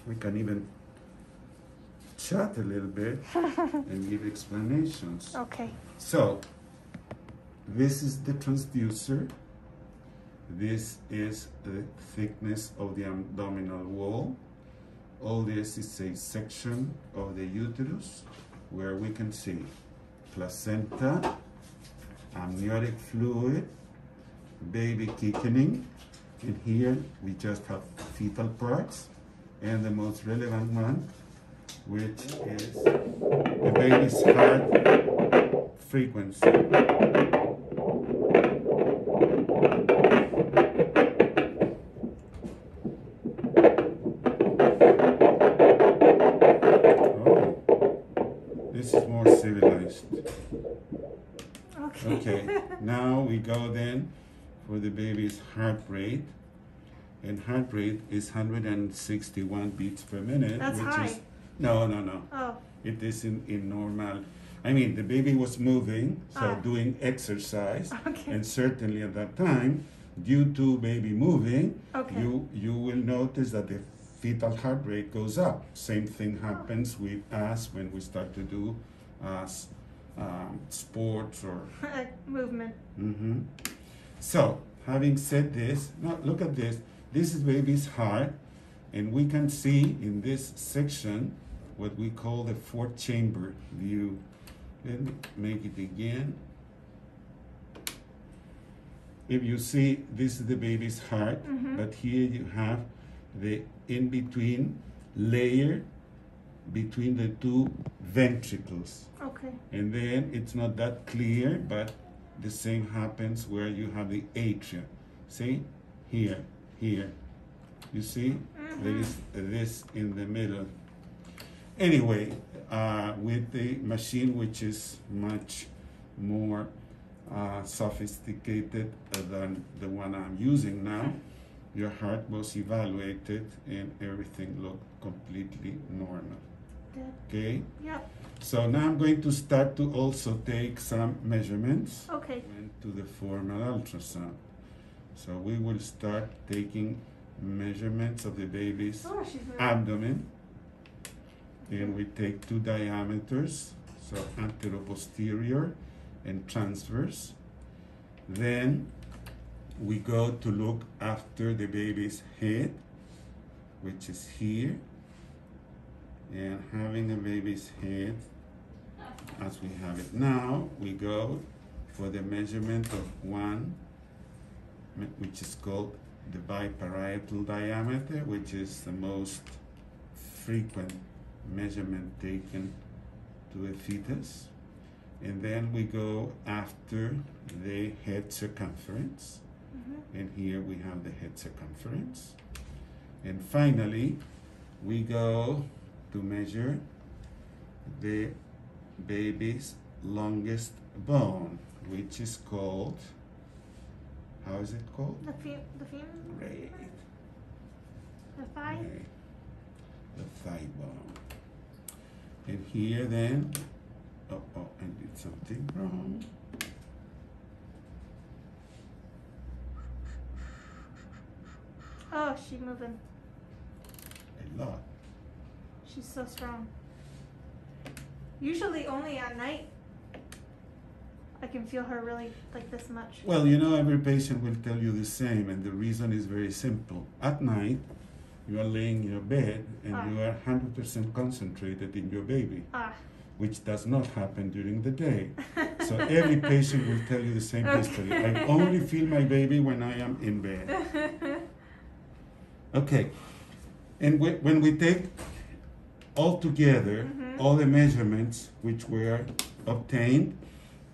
We can even chat a little bit and give explanations. Okay. So, this is the transducer. This is the thickness of the abdominal wall. All this is a section of the uterus where we can see placenta, amniotic fluid, baby quickening, and here we just have fetal parts, and the most relevant one, which is the baby's heart frequency. This is more civilized. Okay, now we go then for the baby's heart rate. And heart rate is 161 beats per minute. That's which high. Is, no. Oh. It is in normal. I mean, the baby was moving, so doing exercise. Okay. And certainly at that time, due to baby moving, Okay. you will notice that the fetal heart rate goes up. Same thing happens with us when we start to do sports or movement. Mm-hmm. So, having said this, now look at this. This is baby's heart, and we can see in this section what we call the fourth chamber view. Let me make it again. If you see, this is the baby's heart, but here you have the in-between layer between the two ventricles. Okay. And then it's not that clear, but the same happens where you have the atria. See? Here. You see? There is this in the middle. Anyway, with the machine, which is much more sophisticated than the one I'm using now, your heart was evaluated and everything looked completely normal. Good. Okay? Yep. So now I'm going to start to also take some measurements. Okay. To the formal ultrasound. So we will start taking measurements of the baby's abdomen. And we take two diameters, so anteroposterior and transverse. Then we go to look after the baby's head, which is here. And having a baby's head, as we have it now, we go for the measurement of one, which is called the biparietal diameter, which is the most frequent measurement taken to a fetus. And then we go after the head circumference. And here we have the head circumference. And finally, we go to measure the baby's longest bone, which is called, how is it called? The femur? Great. The thigh? Great. The thigh bone. And here then, I did something wrong. Oh, she's moving. A lot. She's so strong. Usually only at night I can feel her really like this much. Well, you know, every patient will tell you the same, and the reason is very simple. At night, you are laying in your bed and you are 100% concentrated in your baby, which does not happen during the day. So every patient will tell you the same history. I only feel my baby when I am in bed. Okay, and when we take all together all the measurements which were obtained,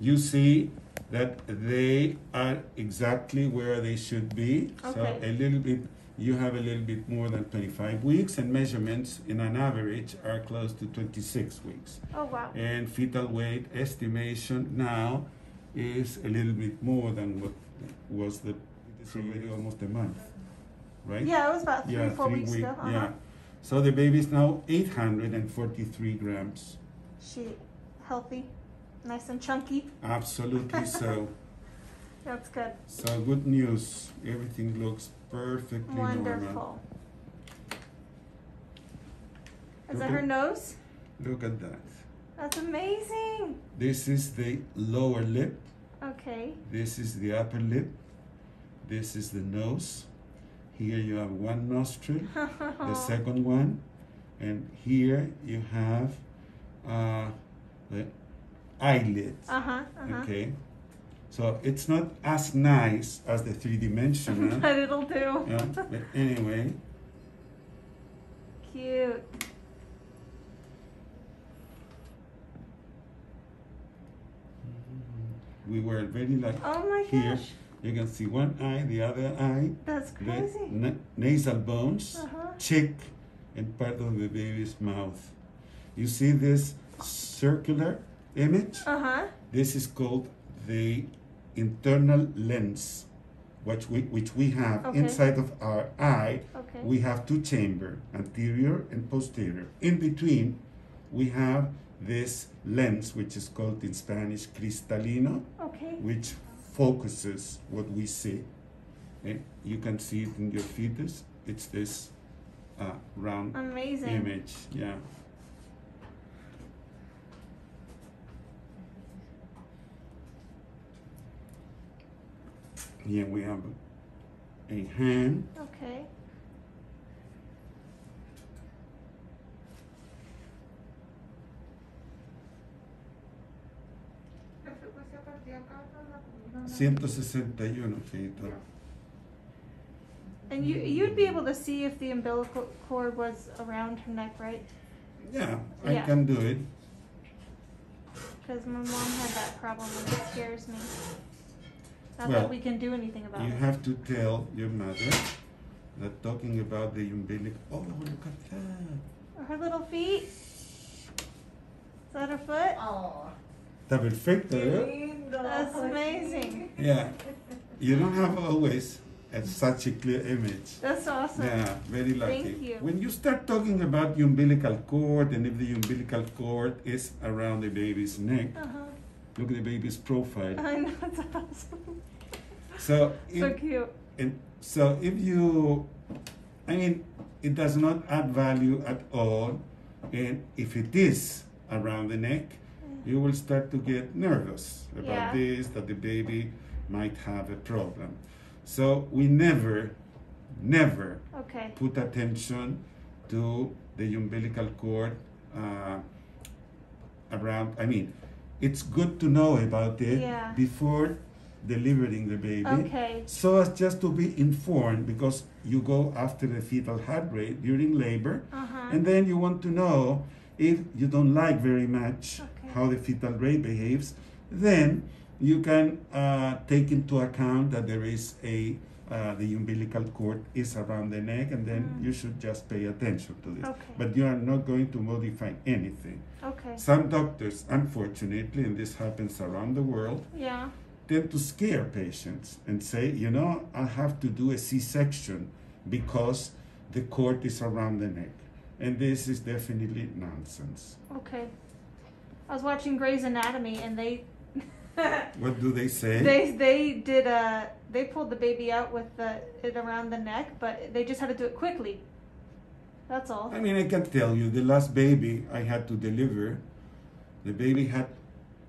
you see that they are exactly where they should be. So a little bit, you have a little bit more than 25 weeks, and measurements in an average are close to 26 weeks. Oh, wow. And fetal weight estimation now is a little bit more than what was it's already almost a month, right? Yeah, it was about 3-4 weeks ago. Yeah. So the baby is now 843 grams. She healthy, nice and chunky. Absolutely so. That's good. So good news. Everything looks perfectly normal. Wonderful. Is that her nose? Look at that. That's amazing. This is the lower lip. Okay. This is the upper lip. This is the nose. Here you have one nostril, the second one, and here you have the eyelids. Okay. So it's not as nice as the three-dimensional. But it'll do. Yeah, but anyway. Cute. We were very like Oh my here. gosh. You can see one eye, the other eye. That's crazy. The nasal bones, cheek, and part of the baby's mouth. You see this circular image? This is called the internal lens, which we have inside of our eye. We have two chambers, anterior and posterior. In between, we have this lens, which is called in Spanish cristalino, which focuses what we see. And you can see it in your fetus. It's this round image. Yeah. Here we have a hand. Okay. And you'd be able to see if the umbilical cord was around her neck, right? Yeah, I can do it. Because my mom had that problem and it scares me. Not that we can do anything about it. You have to tell your mother that talking about the umbilical. Oh, look at that. Her little feet. Is that her foot? Oh. Está perfecto, ¿eh? That's amazing. Yeah. You don't have always such a clear image. That's awesome. Yeah, very lucky. Thank you. When you start talking about the umbilical cord and if the umbilical cord is around the baby's neck, look at the baby's profile. I know, it's awesome. So cute. And so if you, I mean, it does not add value at all. And if it is around the neck, you will start to get nervous about this, that the baby might have a problem. So we never put attention to the umbilical cord around. I mean, it's good to know about it before delivering the baby, so as just to be informed, because you go after the fetal heart rate during labor, and then you want to know if you don't like very much how the fetal rate behaves, then you can take into account that there is the umbilical cord is around the neck, and then you should just pay attention to this. But you are not going to modify anything. Some doctors, unfortunately, and this happens around the world, tend to scare patients and say, you know, I have to do a C-section because the cord is around the neck. And this is definitely nonsense. I was watching Grey's Anatomy and they... What do they say? They pulled the baby out with it around the neck, but they just had to do it quickly. That's all. I mean, I can tell you, the last baby I had to deliver, the baby had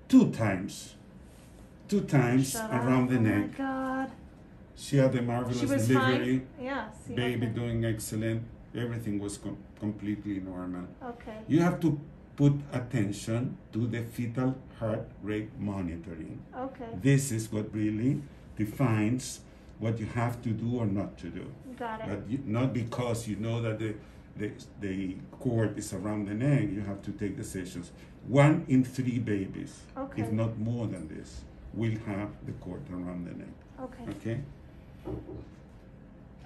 two times around the neck. Oh my God. She had a marvelous delivery. Fine. Yeah. Baby doing excellent. Everything was completely normal. You have to put attention to the fetal heart rate monitoring. This is what really defines what you have to do or not to do. Got it. But not because you know that the cord is around the neck, you have to take decisions. 1 in 3 babies, if not more than this, will have the cord around the neck. Okay?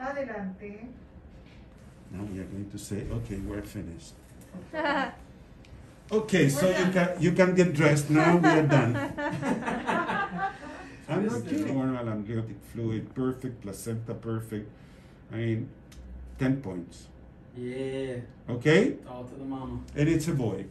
Adelante. Now we are going to say, okay, we're finished. Okay, so you can get dressed now. We are done. I'm not kidding. Normal amniotic fluid, perfect, placenta perfect. I mean, 10 points. Yeah. Okay? Talk to the mama. And it's a boy.